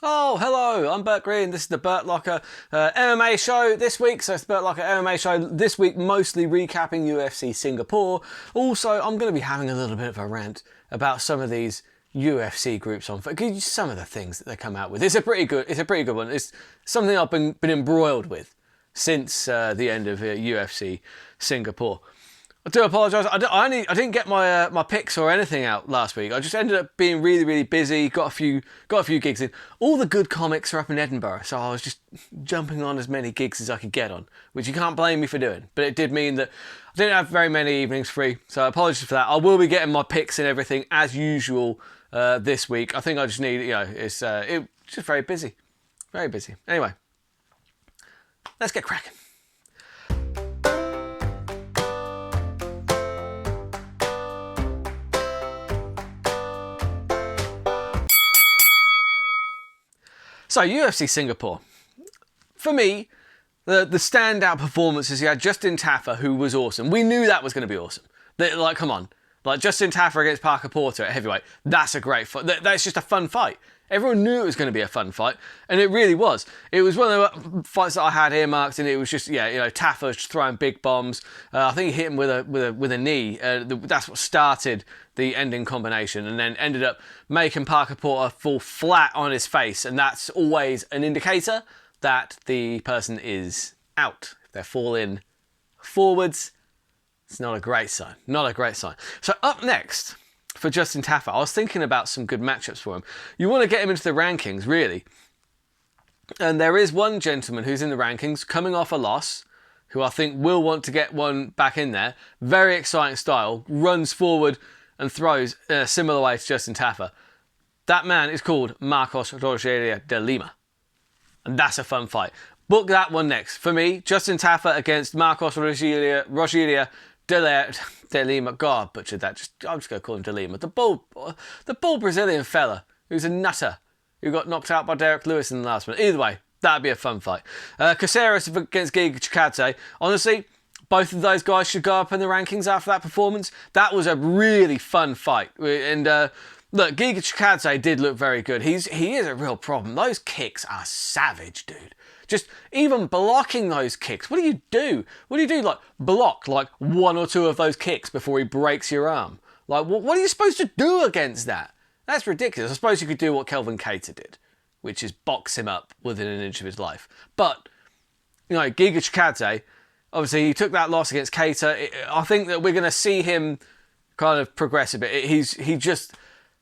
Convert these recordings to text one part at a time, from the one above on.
Oh, hello, I'm Burt Green. This is the Burt Locker MMA show this week. So it's the Burt Locker MMA show this week, mostly recapping UFC Singapore. Also, I'm going to be having a little bit of a rant about some of these UFC groups on some of the things that they come out with. It's a pretty good one. It's something I've been embroiled with since the end of UFC Singapore. I do apologise. I didn't get my my picks or anything out last week. I just ended up being really busy. Got a few gigs in. All the good comics are up in Edinburgh, so I was just jumping on as many gigs as I could get on, which you can't blame me for doing. But it did mean that I didn't have very many evenings free, so apologies for that. I will be getting my picks and everything as usual this week. I think I just need it's just very busy. Anyway, let's get cracking. So, UFC Singapore. For me, the standout performances, you had Justin Taffer, who was awesome. We knew that was going to be awesome. Come on. Justin Taffer against Parker Porter at heavyweight. That's a great fight. That's just a fun fight. Everyone knew it was going to be a fun fight, and it really was. It was one of the fights that I had earmarked, and it was just, Taffer just throwing big bombs. I think he hit him with a knee. That's what started the ending combination, and then ended up making Parker Porter fall flat on his face, and that's always an indicator that the person is out. If they're falling forwards, it's not a great sign. So up next, for Justin Taffer, I was thinking about some good matchups for him. You want to get him into the rankings, really. And there is one gentleman who's in the rankings, coming off a loss, who I think will want to get one back in there. Very exciting style, runs forward and throws in a similar way to Justin Taffer. That man is called Marcos Rogeria de Lima. And that's a fun fight. Book that one next. For me, Justin Taffer against Marcos Rogeria de Lima. God, I butchered that. I'm just going to call him De Lima. The bull Brazilian fella who's a nutter who got knocked out by Derek Lewis in the last one. Either way, that'd be a fun fight. Caceres against Giga Chikadze. Honestly, both of those guys should go up in the rankings after that performance. That was a really fun fight. And look, Giga Chikadze did look very good. He is a real problem. Those kicks are savage, dude. Just even blocking those kicks. What do you do? Like block like one or two of those kicks before he breaks your arm? Like what are you supposed to do against that? That's ridiculous. I suppose you could do what Kelvin Cater did, which is box him up within an inch of his life. But Giga Chikadze, obviously he took that loss against Cater. I think that we're going to see him kind of progress a bit. He just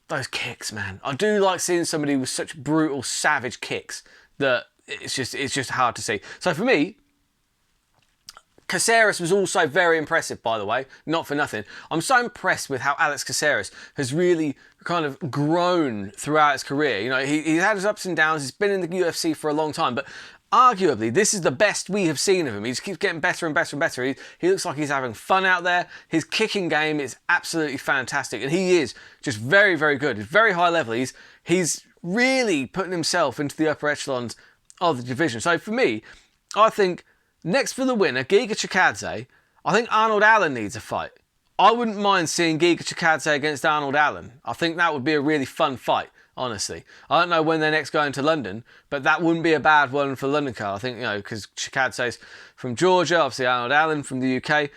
those kicks, man. I do like seeing somebody with such brutal, savage kicks that it's just hard to see. So for me, Caceres was also very impressive, by the way, not for nothing. I'm so impressed with how Alex Caceres has really kind of grown throughout his career. He's had his ups and downs. He's been in the UFC for a long time, but arguably this is the best we have seen of him. He just keeps getting better and better and better. He looks like he's having fun out there. His kicking game is absolutely fantastic, and he is just very, very good. He's very high level. He's really putting himself into the upper echelons of the division. So for me, I think next for the winner, Giga Chikadze, I think Arnold Allen needs a fight. I wouldn't mind seeing Giga Chikadze against Arnold Allen. I think that would be a really fun fight, honestly. I don't know when they're next going to London, but that wouldn't be a bad one for London card. I think, because Chikadze's from Georgia, obviously Arnold Allen from the UK.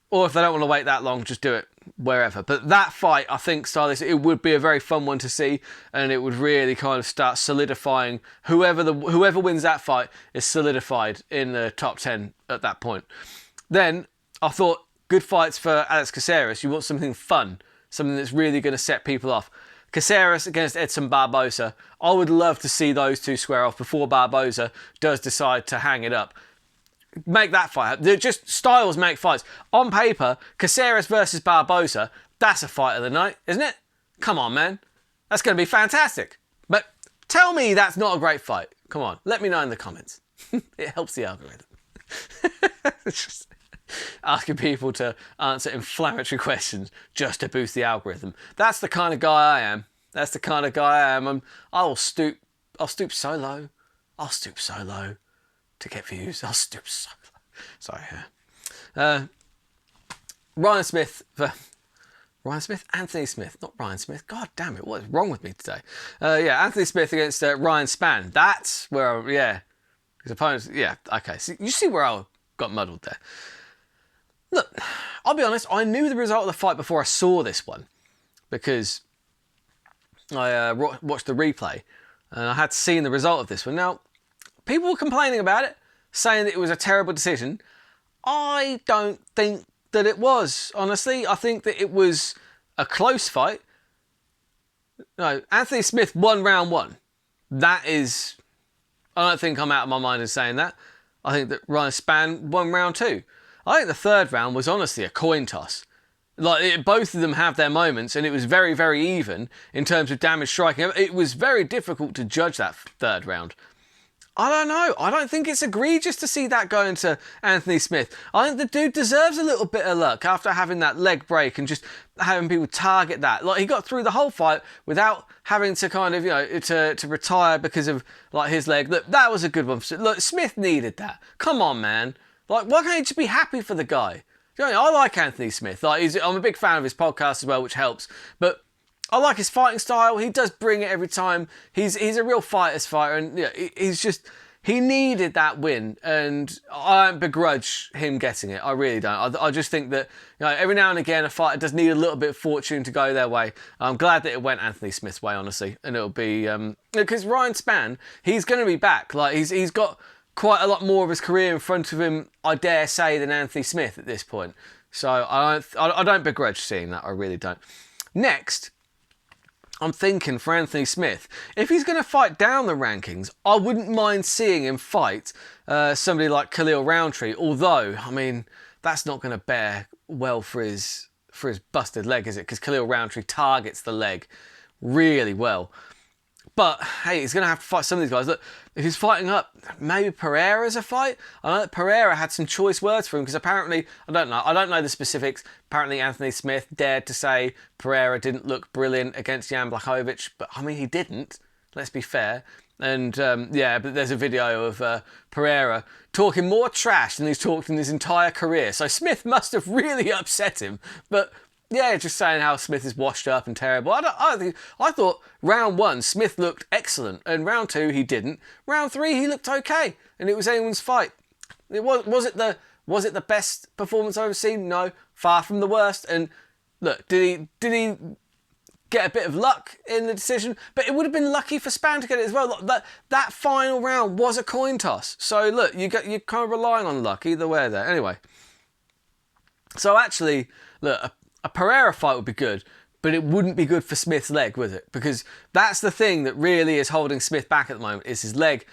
Or if they don't want to wait that long, just do it wherever. But that fight, I think, stylistically, it would be a very fun one to see, and it would really kind of start solidifying whoever wins that fight is solidified in the top 10 at that point. Then I thought good fights for Alex Caceres. You want something fun, something that's really going to set people off. Caceres against Edson Barbosa. I would love to see those two square off before Barbosa does decide to hang it up. Make that fight. They're just styles make fights. On paper, Caceres versus Barbosa, that's a fight of the night, isn't it? Come on, man. That's going to be fantastic. But tell me that's not a great fight. Come on, let me know in the comments. It helps the algorithm. It's just asking people to answer inflammatory questions just to boost the algorithm. That's the kind of guy I am. I'll stoop so low. To get views. I'll stoop so low. Sorry. Ryan Smith Ryan Smith? Anthony Smith, not Ryan Smith. God damn it, what is wrong with me today? Anthony Smith against Ryan Spann. That's where, his opponents, okay. So you see where I got muddled there. Look, I'll be honest, I knew the result of the fight before I saw this one because I watched the replay and I had seen the result of this one. Now, people were complaining about it, saying that it was a terrible decision. I don't think that it was, honestly. I think that it was a close fight. No, Anthony Smith won round one. That is... I don't think I'm out of my mind in saying that. I think that Ryan Spann won round two. I think the third round was honestly a coin toss. Both of them have their moments, and it was very, very even in terms of damage striking. It was very difficult to judge that third round. I don't know. I don't think it's egregious to see that going to Anthony Smith. I think the dude deserves a little bit of luck after having that leg break and just having people target that. He got through the whole fight without having to kind of, to retire because of his leg. Look, that was a good one. Look, Smith needed that. Come on, man. Why can't you just be happy for the guy? I like Anthony Smith. I'm a big fan of his podcast as well, which helps. But I like his fighting style. He does bring it every time. He's a real fighter's fighter, and he needed that win, and I don't begrudge him getting it. I really don't. I just think that every now and again a fighter does need a little bit of fortune to go their way. I'm glad that it went Anthony Smith's way, honestly, and it'll be because Ryan Spann, he's going to be back. He's got quite a lot more of his career in front of him, I dare say, than Anthony Smith at this point. So I don't begrudge seeing that. I really don't. Next, I'm thinking for Anthony Smith, if he's going to fight down the rankings, I wouldn't mind seeing him fight somebody like Khalil Roundtree. Although, that's not going to bear well for his busted leg, is it? Because Khalil Roundtree targets the leg really well. But, hey, he's going to have to fight some of these guys. Look, if he's fighting up, maybe Pereira's a fight. I know that Pereira had some choice words for him because apparently, I don't know the specifics. Apparently Anthony Smith dared to say Pereira didn't look brilliant against Jan Blachowicz. But, he didn't. Let's be fair. And, but there's a video of Pereira talking more trash than he's talked in his entire career. So Smith must have really upset him. But... just saying how Smith is washed up and terrible. I thought round one Smith looked excellent, and round two he didn't. Round three he looked okay, and it was anyone's fight. Was it the best performance I've ever seen? No, far from the worst. And look, did he get a bit of luck in the decision? But it would have been lucky for Spann to get it as well. That final round was a coin toss. So look, you're kind of relying on luck either way there. Anyway, so actually, look. A Pereira fight would be good, but it wouldn't be good for Smith's leg, would it? Because that's the thing that really is holding Smith back at the moment, is his leg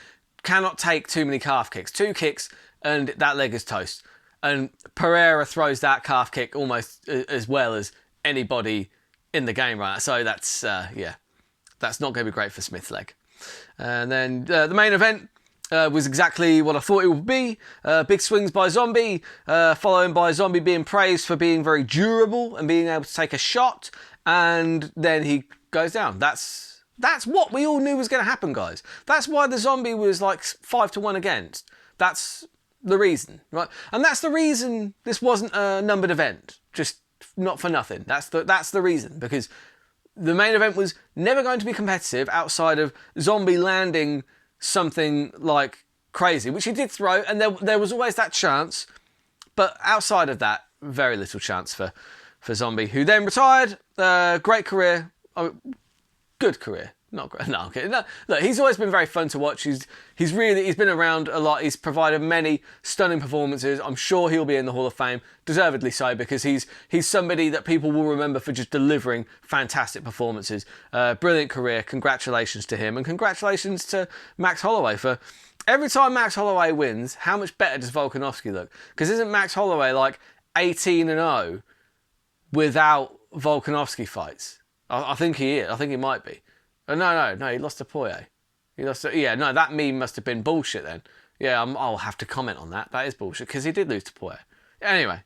cannot take too many calf kicks. 2 kicks and that leg is toast. And Pereira throws that calf kick almost as well as anybody in the game right now. So that's not going to be great for Smith's leg. And then the main event was exactly what I thought it would be. Big swings by Zombie, following by Zombie being praised for being very durable and being able to take a shot, and then he goes down. That's what we all knew was going to happen, guys. That's why the Zombie was 5-1 against. That's the reason, right? And that's the reason this wasn't a numbered event, just not for nothing. That's the reason, because the main event was never going to be competitive outside of Zombie landing something crazy, which he did throw, and there was always that chance, but outside of that, very little chance for Zombie, who then retired. Great career, good career, not great. No, okay. No, look, he's always been very fun to watch. He's been around a lot. He's provided many stunning performances. I'm sure he'll be in the Hall of Fame, deservedly so, because he's somebody that people will remember for just delivering fantastic performances. Brilliant career. Congratulations to him, and congratulations to Max Holloway for every time Max Holloway wins. How much better does Volkanovski look? Because isn't Max Holloway 18-0 without Volkanovski fights? I think he is. I think he might be. No, he lost to Poirier. That meme must have been bullshit then. Yeah, I'll have to comment on that. That is bullshit, because he did lose to Poirier. Anyway,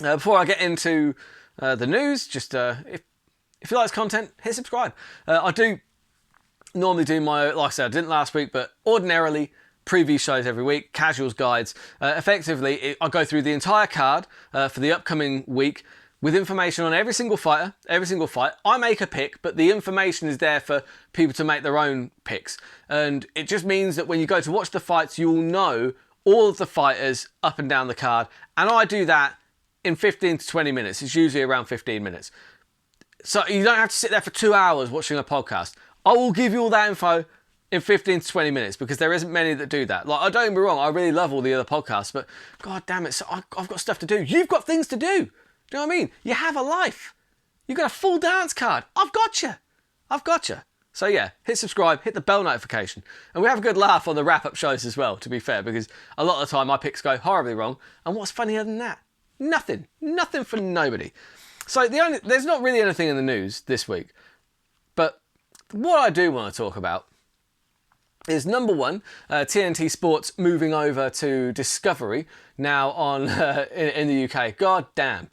before I get into the news, just if you like this content, hit subscribe. I do normally do like I said, I didn't last week, but ordinarily preview shows every week, casuals guides. Effectively, I go through the entire card for the upcoming week, with information on every single fighter, every single fight. I make a pick, but the information is there for people to make their own picks. And it just means that when you go to watch the fights, you'll know all of the fighters up and down the card. And I do that in 15 to 20 minutes. It's usually around 15 minutes. So you don't have to sit there for 2 hours watching a podcast. I will give you all that info in 15 to 20 minutes because there isn't many that do that. Like, I don't get me wrong, I really love all the other podcasts, but god damn it, so I've got stuff to do. You've got things to do. Do you know what I mean? You have a life. You've got a full dance card. I've got you. I've got you. So yeah, hit subscribe, hit the bell notification. And we have a good laugh on the wrap-up shows as well, to be fair, because a lot of the time my picks go horribly wrong. And what's funnier than that? Nothing. Nothing for nobody. So there's not really anything in the news this week. But what I do want to talk about is number one, TNT Sports moving over to Discovery now on in the UK. God damn.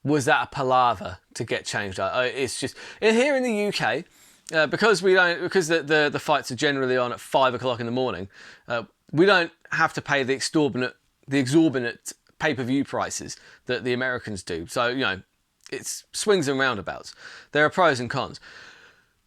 Was that a palaver to get changed? It's just here in the UK because the fights are generally on at 5 o'clock in the morning. We don't have to pay the exorbitant pay-per-view prices that the Americans do. So you know, it's swings and roundabouts. There are pros and cons.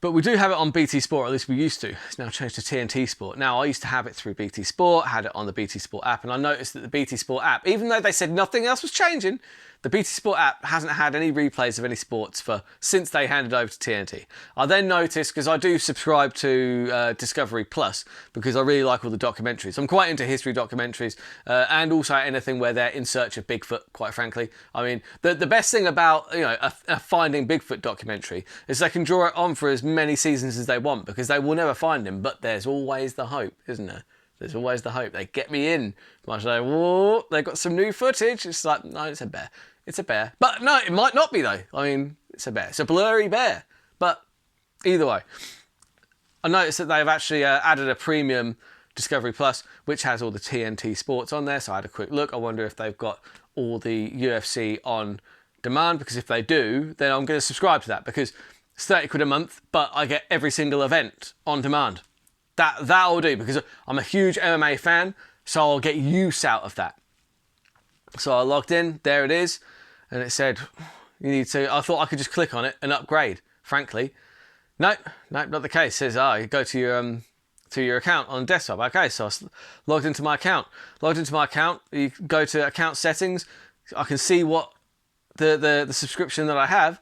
But we do have it on BT Sport, at least we used to. It's now changed to TNT Sport. Now, I used to have it through BT Sport, had it on the BT Sport app, and I noticed that the BT Sport app, even though they said nothing else was changing, the BT Sport app hasn't had any replays of any sports since they handed over to TNT. I then noticed, because I do subscribe to Discovery Plus, because I really like all the documentaries. I'm quite into history documentaries, and also anything where they're in search of Bigfoot, quite frankly. I mean, the best thing about a Finding Bigfoot documentary is they can draw it on for as many seasons as they want, because they will never find him, but there's always the hope, isn't there? There's always the hope. They get me in. Much like, whoa, they've got some new footage. It's like, no, it's a bear. It's a bear. But no, it might not be though. I mean, it's a bear. It's a blurry bear. But either way, I noticed that they've actually added a premium Discovery Plus, which has all the TNT Sports on there. So I had a quick look. I wonder if they've got all the UFC on demand, because if they do, then I'm going to subscribe to that, because it's 30 quid a month, but I get every single event on demand. That'll do, because I'm a huge MMA fan, so I'll get use out of that. So I logged in, there it is, and it said, you need to, I thought I could just click on it and upgrade, frankly. Nope, not the case. It says, you go to your account on desktop. Okay, so I logged into my account. You go to account settings, I can see what the subscription that I have.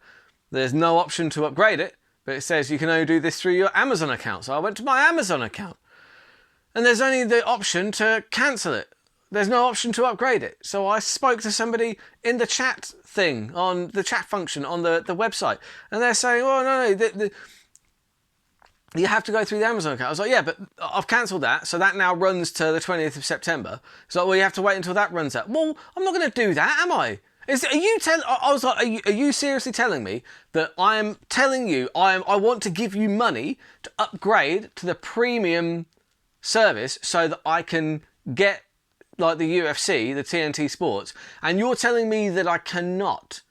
There's no option to upgrade it, but it says you can only do this through your Amazon account. So I went to my Amazon account, and there's only the option to cancel it. There's no option to upgrade it. So I spoke to somebody in the chat thing, on the chat function on the website, and they're saying, oh, no, you have to go through the Amazon account. I was like, yeah, but I've cancelled that, so that now runs to the 20th of September. So, well, you have to wait until that runs out. Well, I'm not going to do that, am I? I was like, are you seriously telling me that I'm telling you I want to give you money to upgrade to the premium service so that I can get like the UFC, the TNT Sports, and you're telling me that I cannot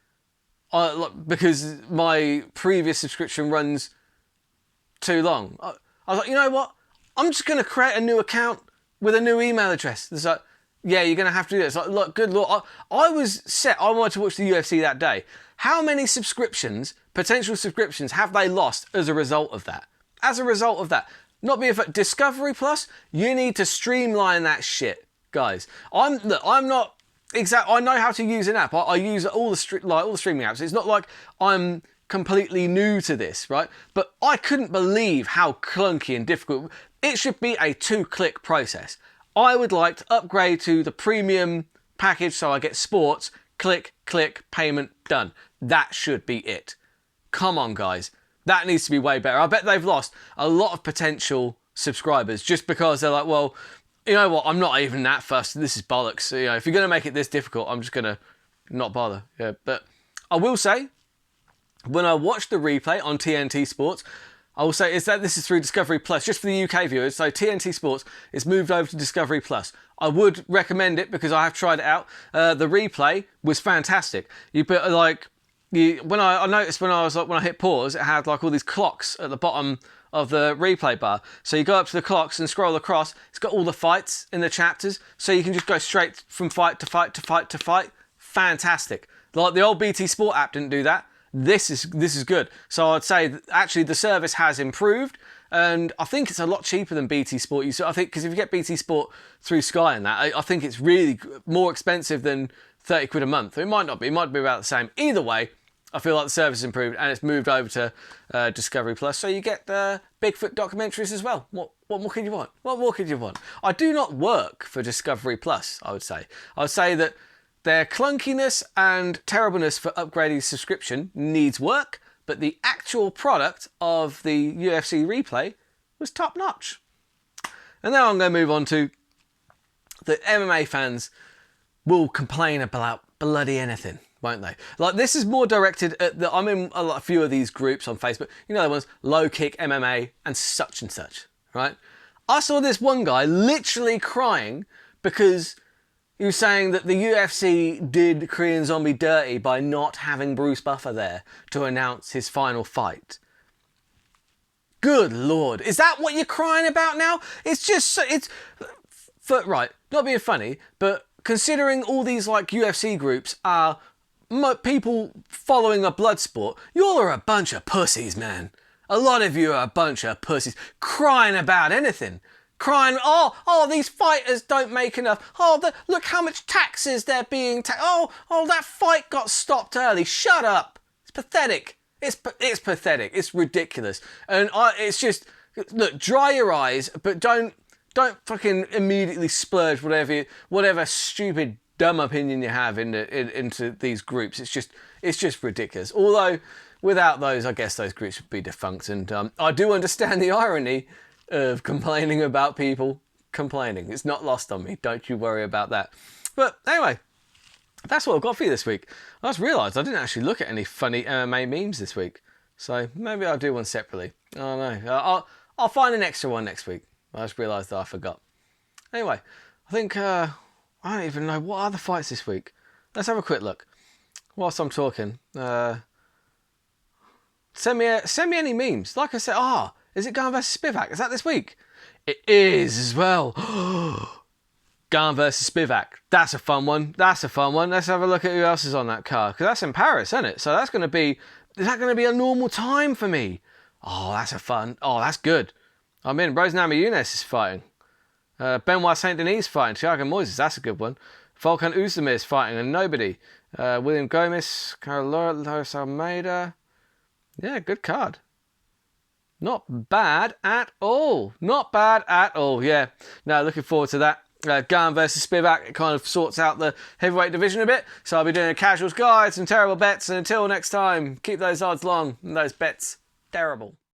because my previous subscription runs too long? I was like, you know what? I'm just going to create a new account with a new email address. It's like, yeah, you're going to have to do this. Like, look, good Lord. I was set. I wanted to watch the UFC that day. How many potential subscriptions have they lost as a result of that? Not being Discovery Plus, you need to streamline that shit, guys. I'm not exact. I know how to use an app. I use all the streaming apps. It's not like I'm completely new to this, right? But I couldn't believe how clunky and difficult. It should be a 2-click process. I would like to upgrade to the premium package so I get sports, click, payment, done. That should be it. Come on, guys. That needs to be way better. I bet they've lost a lot of potential subscribers just because they're like, well, you know what, I'm not even that fussed. This is bollocks. You know, if you're going to make it this difficult, I'm just going to not bother. Yeah, but I will say, when I watched the replay on TNT Sports, I will say this is through Discovery Plus, just for the UK viewers. So TNT Sports is moved over to Discovery Plus. I would recommend it because I have tried it out. The replay was fantastic. When I noticed when I hit pause, it had like all these clocks at the bottom of the replay bar. So you go up to the clocks and scroll across. It's got all the fights in the chapters, so you can just go straight from fight to fight to fight to fight. Fantastic. Like the old BT Sport app didn't do that. This is good. So I'd say that actually the service has improved, and I think it's a lot cheaper than BT Sport. I think because if you get BT Sport through Sky and that, I think it's really more expensive than 30 quid a month. It might not be. It might be about the same. Either way, I feel like the service has improved and it's moved over to Discovery Plus, so you get Bigfoot documentaries as well. What more could you want? What more could you want? I do not work for Discovery Plus, I would say. I would say that their clunkiness and terribleness for upgrading subscription needs work, but the actual product of the UFC replay was top notch. And now I'm going to move on to the MMA fans will complain about bloody anything, won't they? Like, this is more directed at I'm in a few of these groups on Facebook. You know the ones, low kick MMA and such, right? I saw this one guy literally crying because he was saying that the UFC did Korean Zombie dirty by not having Bruce Buffer there to announce his final fight. Good Lord. Is that what you're crying about now? It's just, right, not being funny, but considering all these like UFC groups are people following a blood sport, you're a bunch of pussies, man. A lot of you are a bunch of pussies crying about anything. Crying, oh, these fighters don't make enough. Oh, look how much taxes they're being taxed. Oh, that fight got stopped early. Shut up. It's pathetic. It's pathetic. It's ridiculous. And it's just, look, dry your eyes, but don't fucking immediately splurge whatever stupid dumb opinion you have into these groups. It's just ridiculous. Although without those, I guess those groups would be defunct. And I do understand the irony of complaining about people complaining. It's not lost on me. Don't you worry about that. But anyway, that's what I've got for you this week. I just realised I didn't actually look at any funny MMA memes this week. So maybe I'll do one separately. I don't know. I'll find an extra one next week. I just realised that I forgot. Anyway, I think I don't even know what are the fights this week. Let's have a quick look. Whilst I'm talking, send me any memes. Like I said, is it Garn versus Spivak? Is that this week? It is as well. Garn versus Spivak. That's a fun one. Let's have a look at who else is on that card. Because that's in Paris, isn't it? So that's going to be... Is that going to be a normal time for me? Oh, that's good. I'm in. Rose Namajunas is fighting. Benoit Saint Denis is fighting. Thiago Moises, that's a good one. Volkan Oezdemir is fighting and nobody. William Gomez, Carlos Almeida. Yeah, good card. Not bad at all. Yeah. No, looking forward to that. Garn versus Spivak, it kind of sorts out the heavyweight division a bit. So I'll be doing a casuals guide, some terrible bets, and until next time, keep those odds long and those bets terrible.